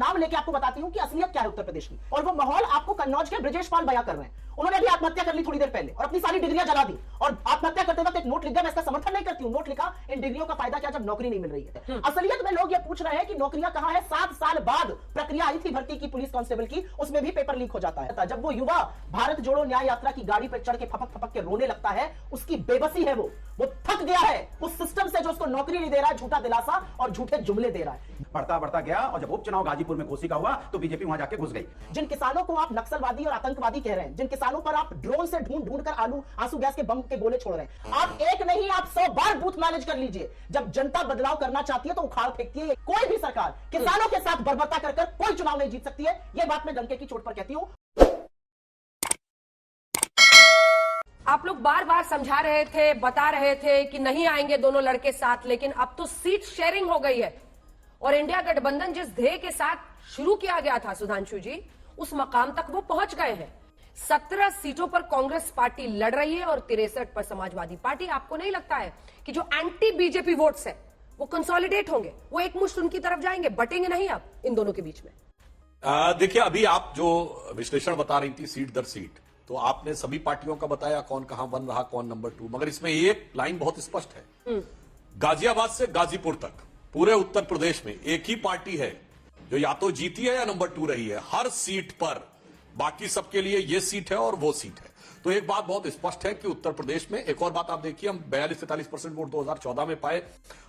नाम लेके आपको बताती हूं कि असलियत क्या है उत्तर प्रदेश की। और वो माहौल आपको कन्नौज के ब्रजेश पाल बयां कर रहे हैं। उन्होंने भी आत्महत्या कर ली थोड़ी देर पहले और अपनी सारी डिग्रियां जला दी और आत्महत्या करते वक्त एक नोट लिख दिया। मैं इसका समर्थन नहीं करती हूं। नोट लिखा, इन डिग्रियों का फायदा क्या जब नौकरी नहीं मिल रही है। असलियत में लोग ये पूछ रहे हैं कि नौकरियां कहां है। 7 साल बाद प्रक्रिया आई थी भर्ती की पुलिस कांस्टेबल की, उसमें भी पेपर लीक हो जाता है। जब वो युवा भारत जोड़ो न्याय यात्रा की गाड़ी पर चढ़ के फपक फपक के रोने लगता है, उसकी बेबसी है। वो थक गया है उस सिस्टम से जो उसको नौकरी नहीं दे रहा है, झूठा दिलासा और झूठे जुमले दे रहा है। बढ़ता बढ़ता गया और जब उपचुनाव गाजीपुर में घोषी का हुआ तो बीजेपी वहां जाके घुस गई। जिन किसानों को आप नक्सलवादी और आतंकवादी कह रहे हैं, जिन किसानों पर आप ड्रोन से ढूंढ ढूंढ कर आंसू गैस के बम के गोले छोड़ रहे हैं, आप एक नहीं आप 100 बार बूथ मैनेज कर लीजिए। जब जनता बदलाव करना चाहती है तो उखाड़ फेंकती है। कोई भी सरकार किसानों के साथ बर्बरता कर कोई चुनाव नहीं जीत सकती है। यह बात मैं डंके की चोट पर कहती हूं। आप लोग बार बार समझा रहे थे, बता रहे थे कि नहीं आएंगे दोनों लड़के साथ, लेकिन अब तो सीट शेयरिंग हो गई है और इंडिया गठबंधन जिस ध्येय के साथ शुरू किया गया था सुधांशु जी, उस मकाम तक वो पहुंच गए हैं। 17 सीटों पर कांग्रेस पार्टी लड़ रही है और 63 पर समाजवादी पार्टी। आपको नहीं लगता है कि जो एंटी बीजेपी वोट्स है वो कंसोलिडेट होंगे, वो एक मुश्त उनकी तरफ जाएंगे, बटेंगे नहीं अब इन दोनों के बीच में? देखिए, अभी आप जो विश्लेषण बता रही थी सीट दर सीट, तो आपने सभी पार्टियों का बताया कौन कहां बन रहा, कौन नंबर 2, मगर इसमें एक लाइन बहुत स्पष्ट है। गाजियाबाद से गाजीपुर तक पूरे उत्तर प्रदेश में एक ही पार्टी है जो या तो जीती है या नंबर 2 रही है हर सीट पर। बाकी सबके लिए ये सीट है और वो सीट है। तो एक बात बहुत स्पष्ट है कि उत्तर प्रदेश में एक और बात आप देखिए, हम 42-43% वोट 2014 में पाए,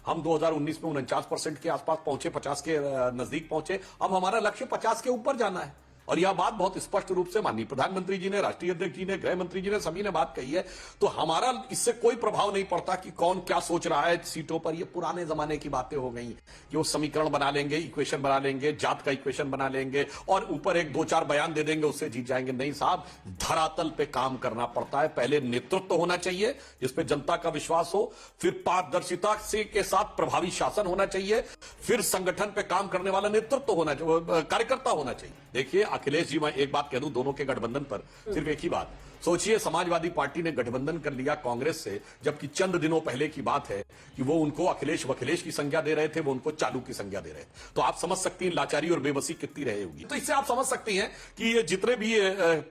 हम 2019 में 49% के आसपास पहुंचे, 50 के नजदीक पहुंचे। अब हमारा लक्ष्य 50 के ऊपर जाना है और यह बात बहुत स्पष्ट रूप से माननीय प्रधानमंत्री जी ने, राष्ट्रीय अध्यक्ष जी ने, गृह मंत्री जी ने, सभी ने बात कही है। तो हमारा इससे कोई प्रभाव नहीं पड़ता कि कौन क्या सोच रहा है सीटों पर। ये पुराने जमाने की बातें हो गई कि वो समीकरण बना लेंगे, इक्वेशन बना लेंगे, जात का इक्वेशन बना लेंगे और ऊपर एक 2-4 बयान दे देंगे, उससे जीत जाएंगे। नहीं साहब, धरातल पे काम करना पड़ता है। पहले नेतृत्व होना चाहिए जिस पे जनता का विश्वास हो, फिर पारदर्शिता से के साथ प्रभावी शासन होना चाहिए, फिर संगठन पे काम करने वाला नेतृत्व होना चाहिए, कार्यकर्ता होना चाहिए। देखिए अखिलेश जी, मैं एक बात कह दूं दोनों के गठबंधन पर, सिर्फ एक ही बात सोचिए, समाजवादी पार्टी ने गठबंधन कर लिया कांग्रेस से, जबकि चंद दिनों पहले की बात है कि वो उनको अखिलेश वखिलेश की संज्ञा दे रहे थे, वो उनको चालू की संज्ञा दे रहे थे। तो आप समझ सकती हैं लाचारी और बेबसी कितनी रही होगी। तो इससे आप समझ सकती हैं कि ये जितने भी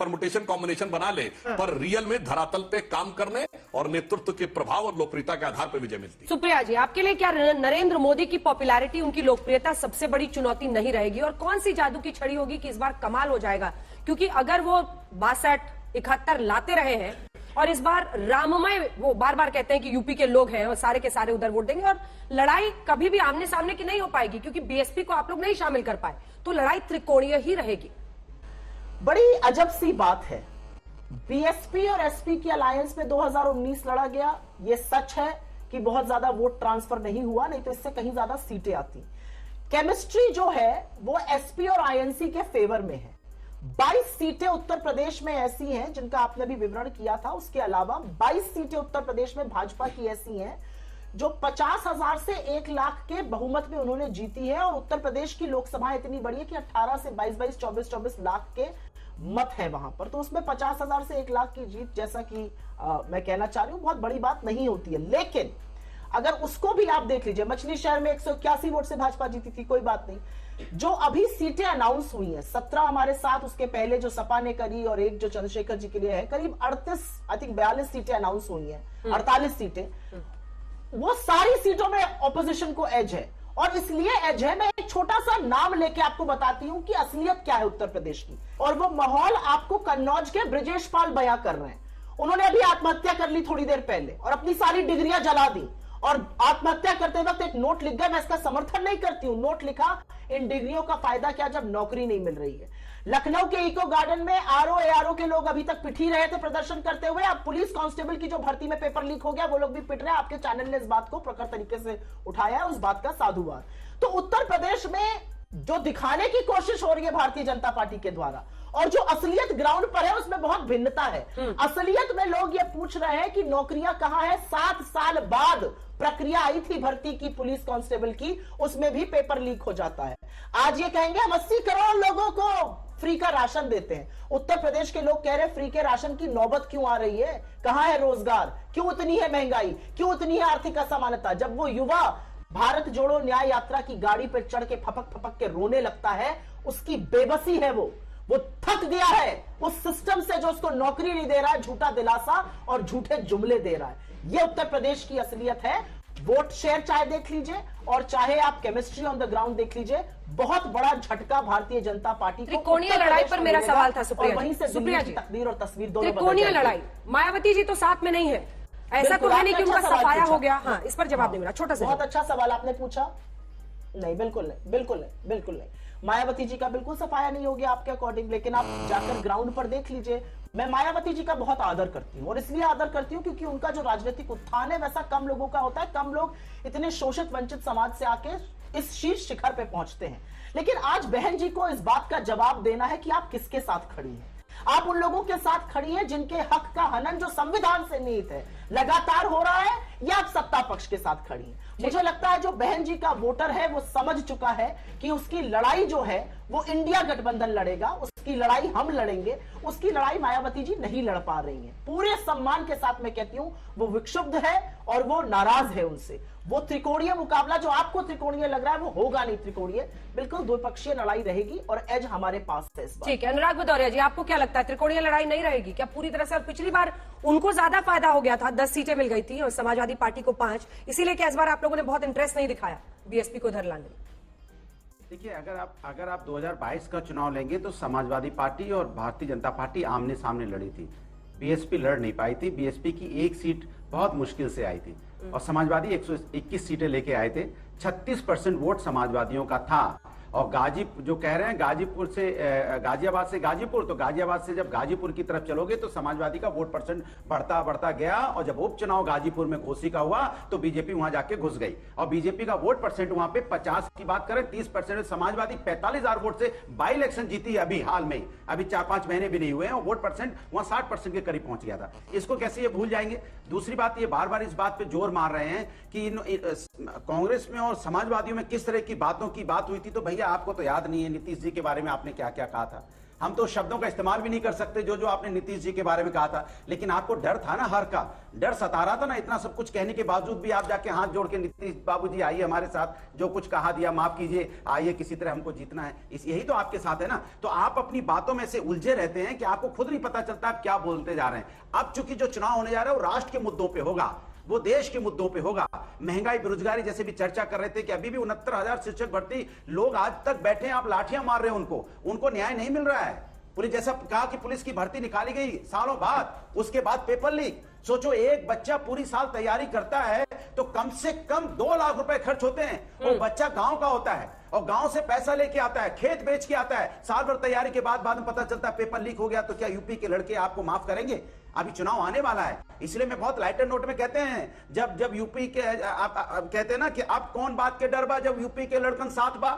परमुटेशन कॉम्बिनेशन बना ले, पर रियल में धरातल पे काम करने और नेतृत्व के प्रभाव और लोकप्रियता के आधार पर विजय मिलती है। सुप्रिया जी, आपके लिए क्या नरेंद्र मोदी की पॉपुलैरिटी, उनकी लोकप्रियता सबसे बड़ी चुनौती नहीं रहेगी? और कौन सी जादू की छड़ी होगी कि इस बार कमाल हो जाएगा? क्योंकि अगर वो 62-71 लाते रहे हैं और इस बार राममय, वो बार बार कहते हैं कि यूपी के लोग हैं और सारे के सारे उधर वोट देंगे, और लड़ाई कभी भी आमने सामने की नहीं हो पाएगी क्योंकि बीएसपी को आप लोग नहीं शामिल कर पाए, तो लड़ाई त्रिकोणीय ही रहेगी। बड़ी अजब सी बात है, बीएसपी और एसपी की अलायंस में 2019 लड़ा गया। यह सच है कि बहुत ज्यादा वोट ट्रांसफर नहीं हुआ, नहीं तो इससे कहीं ज्यादा सीटें आती। केमिस्ट्री जो है वो एसपी और आईएनसी के फेवर में है। 22 सीटें उत्तर प्रदेश में ऐसी हैं जिनका आपने भी विवरण किया था। उसके अलावा 22 सीटें उत्तर प्रदेश में भाजपा की ऐसी हैं जो 50,000 से 1 लाख के बहुमत में उन्होंने जीती है। और उत्तर प्रदेश की लोकसभा इतनी बड़ी है कि 18 से 22, 24 लाख के मत है वहां पर। तो उसमें 50,000 से 1 लाख की जीत, जैसा कि मैं कहना चाह रही हूं, बहुत बड़ी बात नहीं होती है। लेकिन अगर उसको भी आप देख लीजिए, मछली शहर में 181 वोट से भाजपा जीती थी, कोई बात नहीं। जो अभी सीटें अनाउंस हुई हैं, 17 हमारे साथ, उसके पहले जो सपा ने करी और एक जो चंद्रशेखर जी के लिए है, करीब 42 सीटें अनाउंस हुई हैं, 48 सीटें। वो सारी सीटों में ऑपोजिशन को एज है और इसलिए एज है। मैं एक छोटा सा नाम लेके आपको बताती हूं कि असलियत क्या है उत्तर प्रदेश की। और वो माहौल आपको कन्नौज के ब्रजेश पाल बयां कर रहे हैं। उन्होंने अभी आत्महत्या कर ली थोड़ी देर पहले और अपनी सारी डिग्रियां जला दी और आत्महत्या करते वक्त एक नोट लिख गया। मैं इसका समर्थन नहीं करती हूं। नोट लिखा, इन डिग्रियों का फायदा क्या जब नौकरी नहीं मिल रही है। लखनऊ के इको गार्डन में आरओ के लोग अभी तक पिट ही रहे थे प्रदर्शन करते हुए। अब पुलिस कांस्टेबल की जो भर्ती में पेपर लीक हो गया, वो लोग भी पिट रहे हैं। आपके चैनल ने इस बात को प्रखर तरीके से उठाया है, उस बात का साधुवाद। तो उत्तर प्रदेश में जो दिखाने की कोशिश हो रही है भारतीय जनता पार्टी के द्वारा और जो असलियत ग्राउंड पर है, उसमें बहुत भिन्नता है। असलियत में लोग ये पूछ रहे हैं कि नौकरियां कहां है। 7 साल बाद प्रक्रिया आई थी भर्ती की पुलिस कांस्टेबल की, उसमें भी पेपर लीक हो जाता है। आज ये कहेंगे हम 80 करोड़ लोगों को फ्री का राशन देते हैं। उत्तर प्रदेश के लोग कह रहे हैं फ्री के राशन की नौबत क्यों आ रही है, कहां है रोजगार, क्यों इतनी है महंगाई, क्यों इतनी है आर्थिक असमानता। जब वो युवा भारत जोड़ो न्याय यात्रा की गाड़ी पर चढ़ के फपक फपक के रोने लगता है, उसकी बेबसी है। वो थक गया है उस सिस्टम से जो उसको नौकरी नहीं दे रहा है, झूठा दिलासा और झूठे जुमले दे रहा है। ये उत्तर प्रदेश की असलियत है। वोट शेयर चाहे देख लीजिए और चाहे आप केमिस्ट्री ऑन द ग्राउंड देख लीजिए, बहुत बड़ा झटका भारतीय जनता पार्टी को त्रिकोणीय उत्तर लड़ाई प्रदेश पर में मेरा मिलेगा सवाल था और सुप्रिया वहीं से जी। सुप्रिया दिल्ली जी, की तकदीर और तस्वीर दोनों बदल त्रिकोणीय जाएगी। लड़ाई, मायावती जी तो साथ में नहीं है, ऐसा तो बिल्कुल, है नहीं कि आपने उनका अच्छा सवाल सफाया पूछा। हो गया। हाँ, इस पर जवाब नहीं मिला, छोटा सा बहुत अच्छा सवाल आपने पूछा। नहीं, बिल्कुल नहीं, बिल्कुल नहीं, बिल्कुल नहीं। मायावती जी का बिल्कुल सफाया नहीं हो गया आपके अकॉर्डिंग, लेकिन आप जाकर ग्राउंड पर देख लीजिए। मैं मायावती जी का बहुत आदर करती हूं और इसलिए आदर करती हूं क्योंकि उनका जो राजनीतिक उत्थान है वैसा कम लोगों का होता है। कम लोग इतने शोषित वंचित समाज से आके इस शीर्ष शिखर पे पहुंचते हैं। लेकिन आज बहन जी को इस बात का जवाब देना है कि आप किसके साथ खड़ी हैं। आप उन लोगों के साथ खड़ी हैं जिनके हक का हनन जो संविधान से निहित है लगातार हो रहा है, या आप सत्ता पक्ष के साथ खड़ी हैं। मुझे लगता है जो बहन जी का वोटर है वो समझ चुका है कि उसकी लड़ाई जो है वो इंडिया गठबंधन लड़ेगा, उसकी लड़ाई हम लड़ेंगे, उसकी लड़ाई मायावती जी नहीं लड़ पा रही हैं। पूरे सम्मान के साथ मैं कहती हूं वो विक्षुब्ध है और वो नाराज है उनसे। वो त्रिकोणीय मुकाबला जो आपको त्रिकोणीय लग रहा है वो होगा नहीं त्रिकोणीय, बिल्कुल द्विपक्षीय लड़ाई रहेगी और एज हमारे पास है इस बार। ठीक है, अनुराग भदौरिया जी, आपको क्या लगता है त्रिकोणीय लड़ाई नहीं रहेगी क्या पूरी तरह से? और पिछली बार उनको ज्यादा फायदा हो गया था, 10 सीटें मिल गई थी और समाजवादी पार्टी को 5, इसीलिए क्या इस बार आप लोगों ने बहुत इंटरेस्ट नहीं दिखाया बीएसपी को इधर लाने में? देखिए, अगर आप 2022 का चुनाव लेंगे तो समाजवादी पार्टी और भारतीय जनता पार्टी आमने सामने लड़ी थी। बीएसपी लड़ नहीं पाई थी। बीएसपी की एक सीट बहुत मुश्किल से आई थी और समाजवादी 121 सीटें लेके आए थे। 36% वोट समाजवादियों का था। और गाजीपुर जो कह रहे हैं गाजीपुर से गाजियाबाद से गाजीपुर, तो गाजियाबाद से जब गाजीपुर की तरफ चलोगे तो समाजवादी का वोट परसेंट बढ़ता बढ़ता गया और जब उपचुनाव गाजीपुर में घोसी का हुआ तो बीजेपी वहां जाके घुस गई और बीजेपी का वोट परसेंट वहां पे 50 की बात करें 30%। समाजवादी 45,000 वोट से बाई इलेक्शन जीती है अभी हाल में, अभी 4-5 महीने भी नहीं हुए हैं और वोट परसेंट वहां 60% के करीब पहुंच गया था। इसको कैसे ये भूल जाएंगे? दूसरी बात, ये बार बार इस बात पे जोर मार रहे हैं कि कांग्रेस में और समाजवादियों में किस तरह की बातों की बात हुई थी। तो भैया आपको तो याद नहीं है नीतीश जी के बारे में आपने क्या क्या कहा था। हम तो शब्दों का इस्तेमाल भी नहीं कर सकते जो जो आपने नीतीश जी के बारे में कहा था, लेकिन आपको डर था ना, हार का डर सता रहा था ना। इतना सब कुछ कहने के बावजूद भी आप जाके हाथ जोड़ के नीतीश बाबूजी आइए हमारे साथ, जो कुछ कहा दिया माफ कीजिए, आइए किसी तरह हमको जीतना है, यही तो आपके साथ है ना। तो आप अपनी बातों में से उलझे रहते हैं कि आपको खुद नहीं पता चलता आप क्या बोलते जा रहे हैं। अब चूंकि जो चुनाव होने जा रहा है वो राष्ट्र के मुद्दों पर होगा, वो देश के मुद्दों पे होगा। महंगाई, बेरोजगारी जैसे भी चर्चा कर रहे थे कि अभी भी 69,000 शिक्षक भर्ती लोग आज तक बैठे हैं, आप लाठियां मार रहे हैं उनको न्याय नहीं मिल रहा है। पुलिस जैसा कहा कि पुलिस की भर्ती निकाली गई सालों बाद, उसके बाद पेपर लीक। सोचो एक बच्चा पूरी साल तैयारी करता है तो कम से कम 2 लाख रुपए खर्च होते हैं और बच्चा गांव का होता है और गांव से पैसा लेके आता है, खेत बेच के आता है, साल भर तैयारी के बाद में पता चलता है पेपर लीक हो गया। तो क्या यूपी के लड़के आपको माफ करेंगे? अभी चुनाव आने वाला है, इसलिए मैं बहुत लाइटर नोट में कहते हैं जब यूपी के आप कहते हैं ना कि अब कौन बात के डर बा जब यूपी के लड़कन साथ बा।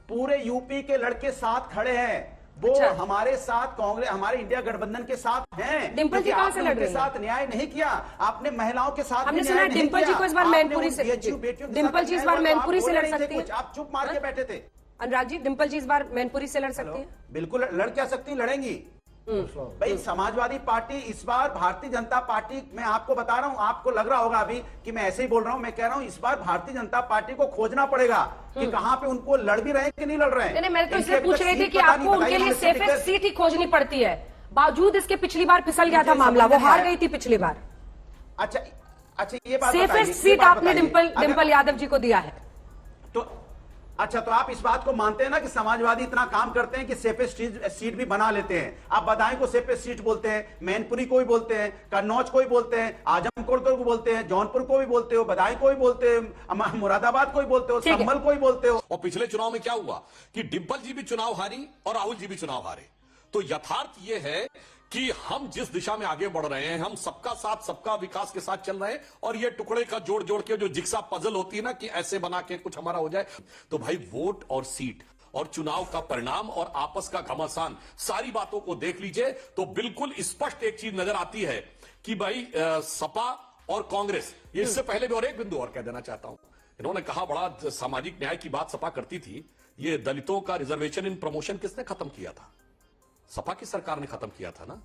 पूरे यूपी के लड़के साथ खड़े हैं, वो अच्छा। हमारे साथ कांग्रेस, हमारे इंडिया गठबंधन के साथ हैं। डिंपल जी कहां से लड़ रही हैं? साथ न्याय नहीं किया आपने, महिलाओं के साथ हमने सुना डिंपल जी को इस बार मैनपुरी से, डिंपल जी इस बार मैनपुरी से लड़ सकती है। आप चुप मार के बैठे थे। अनुराग जी, डिंपल जी इस बार मैनपुरी से लड़ सकती है? बिल्कुल लड़ क्या सकती, लड़ेंगी। भाई समाजवादी पार्टी इस बार भारतीय जनता पार्टी, मैं आपको बता रहा हूं, आपको लग रहा होगा अभी कि मैं ऐसे ही बोल रहा हूं, मैं कह रहा हूं इस बार भारतीय जनता पार्टी को खोजना पड़ेगा कि कहां पे उनको लड़ भी रहे हैं कि नहीं लड़ रहे हैं। नहीं, मैं तो इसलिए पूछ रही थी कि आपको उनके लिए सेफेस्ट सीट ही खोजनी पड़ती है, बावजूद इसके पिछली बार फिसल गया था मामला, वो हार गई थी पिछली बार। अच्छा, ये बात सेफेस्ट सीट आपने डिंपल यादव जी को दिया है तो अच्छा, तो आप इस बात को मानते हैं ना कि समाजवादी इतना काम करते हैं कि सेफेस्ट सीट भी बना लेते हैं। आप बदायूं को सेफेस्ट सीट बोलते हैं, मैनपुरी को भी बोलते हैं, कन्नौज को भी बोलते हैं, आजमगढ़ को भी बोलते हैं, जौनपुर को भी बोलते हो, बदायूं को भी बोलते हैं, मुरादाबाद को भी बोलते हो, संभल को भी बोलते हो। और पिछले चुनाव में क्या हुआ कि डिंपल जी भी चुनाव हारी और राहुल जी भी चुनाव हारे। तो यथार्थ यह है कि हम जिस दिशा में आगे बढ़ रहे हैं, हम सबका साथ सबका विकास के साथ चल रहे हैं और ये टुकड़े का जोड़ जोड़ के जो जिक्सा पजल होती है ना कि ऐसे बना के कुछ हमारा हो जाए। तो भाई वोट और सीट और चुनाव का परिणाम और आपस का घमासान, सारी बातों को देख लीजिए तो बिल्कुल स्पष्ट एक चीज नजर आती है कि भाई सपा और कांग्रेस, ये इससे पहले भी और एक बिंदु और कह देना चाहता हूं, इन्होंने कहा बड़ा सामाजिक न्याय की बात सपा करती थी, ये दलितों का रिजर्वेशन इन प्रमोशन किसने खत्म किया था? सपा की सरकार ने खत्म किया था ना।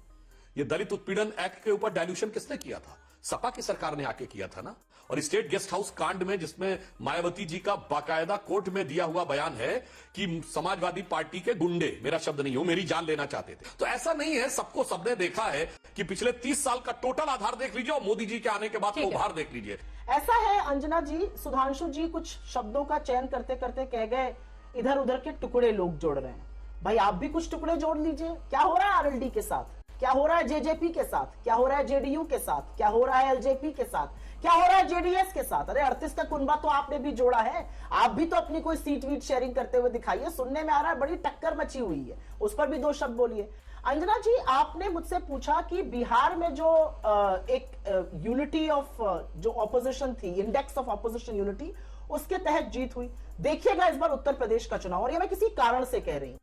ये दलित उत्पीड़न एक्ट के ऊपर डायल्यूशन किसने किया था? सपा की सरकार ने आके किया था ना। और स्टेट गेस्ट हाउस कांड में जिसमें मायावती जी का बाकायदा कोर्ट में दिया हुआ बयान है कि समाजवादी पार्टी के गुंडे, मेरा शब्द नहीं हो, मेरी जान लेना चाहते थे। तो ऐसा नहीं है, सबको सबने देखा है कि पिछले 30 साल का टोटल आधार देख लीजिए और मोदी जी के आने के बाद को उभार देख लीजिए। ऐसा है अंजना जी, सुधांशु जी कुछ शब्दों का चयन करते करते कह गए इधर उधर के टुकड़े लोग जोड़ रहे हैं। भाई आप भी कुछ टुकड़े जोड़ लीजिए। क्या हो रहा है आरएलडी के साथ, क्या हो रहा है जेजेपी के साथ, क्या हो रहा है जेडीयू के साथ, क्या हो रहा है एलजेपी के साथ, क्या हो रहा है जेडीएस के साथ। अरे 38 का कुनबा तो आपने भी जोड़ा है। आप भी तो अपनी कोई सीट वीट शेयरिंग करते हुए दिखाइए। सुनने में आ रहा है बड़ी टक्कर मची हुई है, उस पर भी 2 शब्द बोलिए। अंजना जी, आपने मुझसे पूछा कि बिहार में जो एक यूनिटी ऑफ जो ऑपोजिशन थी, इंडेक्स ऑफ ऑपोजिशन यूनिटी, उसके तहत जीत हुई। देखिएगा इस बार उत्तर प्रदेश का चुनाव, और ये मैं किसी कारण से कह रही हूं,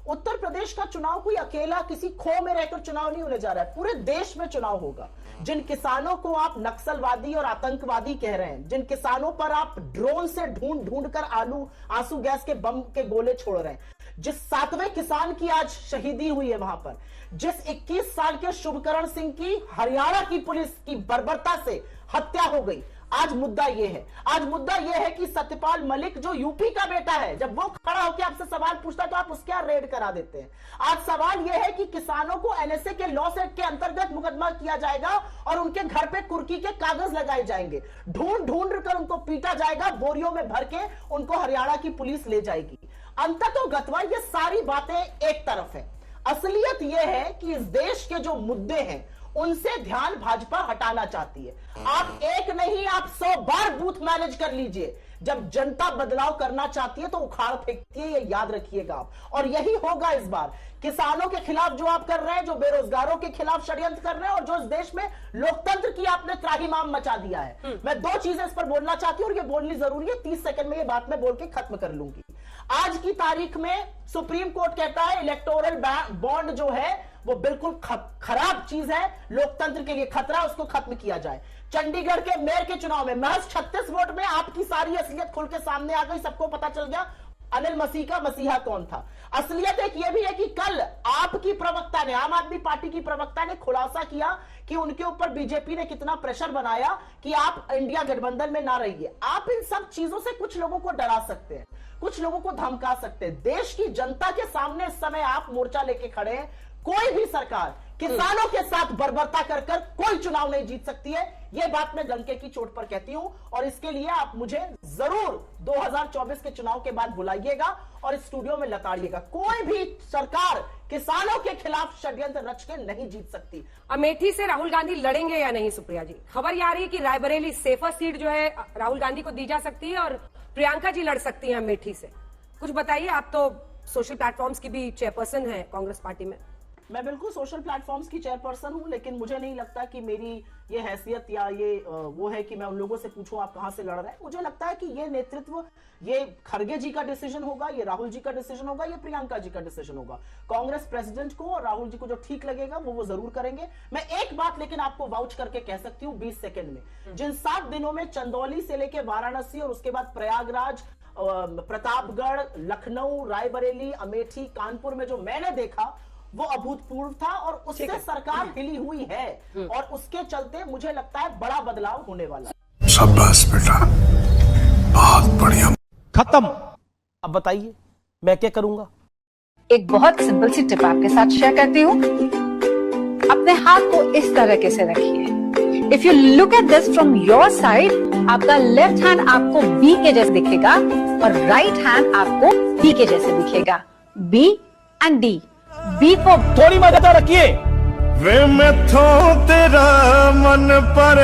उत्तर प्रदेश का चुनाव कोई अकेला किसी खो में रहकर चुनाव नहीं होने जा रहा है, पूरे देश में चुनाव होगा। जिन किसानों को आप नक्सलवादी और आतंकवादी कह रहे हैं, जिन किसानों पर आप ड्रोन से ढूंढ ढूंढ कर आंसू गैस के बम के गोले छोड़ रहे हैं, जिस 7वें किसान की आज शहीदी हुई है वहां पर, जिस 21 साल के शुभकरण सिंह की हरियाणा की पुलिस की बर्बरता से हत्या हो गई, आज मुद्दा यह है, आज मुद्दा यह है कि सत्यपाल मलिक जो यूपी का बेटा है, जब वो खड़ा होकर आपसे सवाल पूछता है तो आप उसके यहाँ रेड करा देते हैं। आज सवाल यह है कि किसानों को एनएसए के लॉ सेट के अंतर्गत मुकदमा किया जाएगा और उनके घर पे कुर्की के कागज लगाए जाएंगे, ढूंढ ढूंढ कर उनको पीटा जाएगा, बोरियों में भर के उनको हरियाणा की पुलिस ले जाएगी। अंततोगत्वा ये सारी बातें एक तरफ है, असलियत यह है कि इस देश के जो मुद्दे हैं उनसे ध्यान भाजपा हटाना चाहती है। आप एक नहीं, आप 100 बार बूथ मैनेज कर लीजिए, जब जनता बदलाव करना चाहती है तो उखाड़ फेंकती है, ये याद रखिएगा आप। और यही होगा इस बार। किसानों के खिलाफ जो आप कर रहे हैं, जो बेरोजगारों के खिलाफ षड्यंत्र कर रहे हैं, और जो इस देश में लोकतंत्र की आपने त्राहिमाम मचा दिया है। मैं 2 चीजें इस पर बोलना चाहती हूं और ये बोलनी जरूरी है, 30 सेकंड में ये बात मैं बोल के खत्म कर लूंगी। आज की तारीख में सुप्रीम कोर्ट कहता है इलेक्टोरल बॉन्ड जो है वो बिल्कुल खराब चीज है, लोकतंत्र के लिए खतरा, उसको खत्म किया जाए। चंडीगढ़ के मेयर के चुनाव में महज 36 वोट में आपकी सारी असलियत खुल के सामने आ गई, सबको पता चल गया अनिल मसीह का मसीहा कौन था। असलियत एक ये भी है कि कल आपकी प्रवक्ता ने, आम आदमी पार्टी की प्रवक्ता ने खुलासा किया कि उनके ऊपर बीजेपी ने कितना प्रेशर बनाया कि आप इंडिया गठबंधन में ना रहिए। आप इन सब चीजों से कुछ लोगों को डरा सकते हैं, कुछ लोगों को धमका सकते हैं। देश की जनता के सामने इस समय आप मोर्चा लेके खड़े हैं। कोई भी सरकार किसानों के साथ बर्बरता कर कोई चुनाव नहीं जीत सकती है, यह बात मैं डंके की चोट पर कहती हूं। और इसके लिए आप मुझे जरूर 2024 के चुनाव के बाद बुलाइएगा और इस स्टूडियो में लताड़िएगा। कोई भी सरकार किसानों के खिलाफ षड्यंत्र रच के नहीं जीत सकती। अमेठी से राहुल गांधी लड़ेंगे या नहीं सुप्रिया जी? खबर ये आ रही है कि रायबरेली सेफर सीट जो है राहुल गांधी को दी जा सकती है और प्रियंका जी लड़ सकती हैं अमेठी से। कुछ बताइए, आप तो सोशल प्लेटफॉर्म्स की भी चेयरपर्सन है कांग्रेस पार्टी में। मैं बिल्कुल सोशल प्लेटफॉर्म्स की चेयरपर्सन हूं, लेकिन मुझे नहीं लगता कि मेरी ये हैसियत या ये वो है कि मैं उन लोगों से पूछूं आप कहां से लड़ रहे हैं। मुझे लगता है कि ये नेतृत्व, ये खड़गे जी का डिसीजन होगा, ये राहुल जी का डिसीजन होगा, ये प्रियंका जी का डिसीजन होगा। कांग्रेस प्रेसिडेंट को और राहुल जी को जो ठीक लगेगा वो जरूर करेंगे। मैं एक बात लेकिन आपको वाउच करके कह सकती हूँ 20 सेकेंड में, जिन 7 दिनों में चंदौली से लेके वाराणसी और उसके बाद प्रयागराज, प्रतापगढ़, लखनऊ, रायबरेली, अमेठी, कानपुर में जो मैंने देखा वो अभूतपूर्व था और उससे सरकार हिली हुई है और उसके चलते मुझे लगता है बड़ा बदलाव होने वाला है। शाबाश बेटा, बहुत बढ़िया। खत्म। अब बताइए मैं क्या करूंगा? एक बहुत सिंपल सी टिप आपके साथ शेयर करती हूँ। अपने हाथ को इस तरीके से रखिए। If you look at this from your side, आपका लेफ्ट हैंड आपको बी के जैसे दिखेगा और राइट हैंड आपको डी के जैसे दिखेगा। B and D. बी को थोड़ी मदद रखिए। वे मैं थो तेरा मन पर